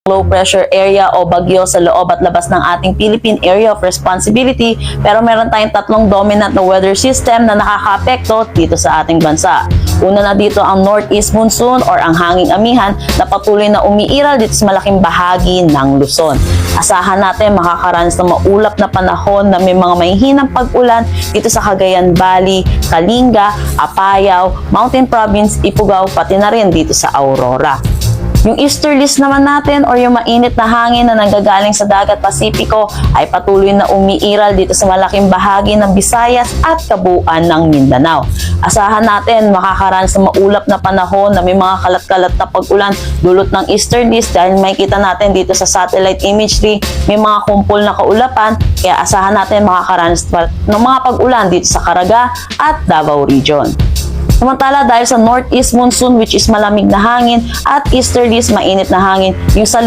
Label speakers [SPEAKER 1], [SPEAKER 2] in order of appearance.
[SPEAKER 1] low pressure area o bagyo sa loob at labas ng ating Philippine Area of Responsibility, pero meron tayong tatlong dominant na weather system na nakakaapekto dito sa ating bansa. Una na dito ang northeast monsoon or ang hanging amihan na patuloy na umiiral dito sa malaking bahagi ng Luzon. Asahan natin makakaranas ng maulap na panahon na may mga mahihinang pag-ulan dito sa Cagayan Valley, Kalinga, Apayao, Mountain Province, Ifugao, pati na rin dito sa Aurora. Yung easterlies naman natin or yung mainit na hangin na nanggagaling sa dagat Pasipiko ay patuloy na umiiral dito sa malaking bahagi ng Visayas at kabuuan ng Mindanao. Asahan natin makakaranas ng maulap na panahon na may mga kalat-kalat na pag-ulan dulot ng easterlies dahil makikita natin dito sa satellite imagery may mga kumpol na kaulapan, kaya asahan natin makakaranas ng mga pag-ulan dito sa Caraga at Davao Region. Samantala dahil sa northeast monsoon which is malamig na hangin at easterlies mainit na hangin, yung sa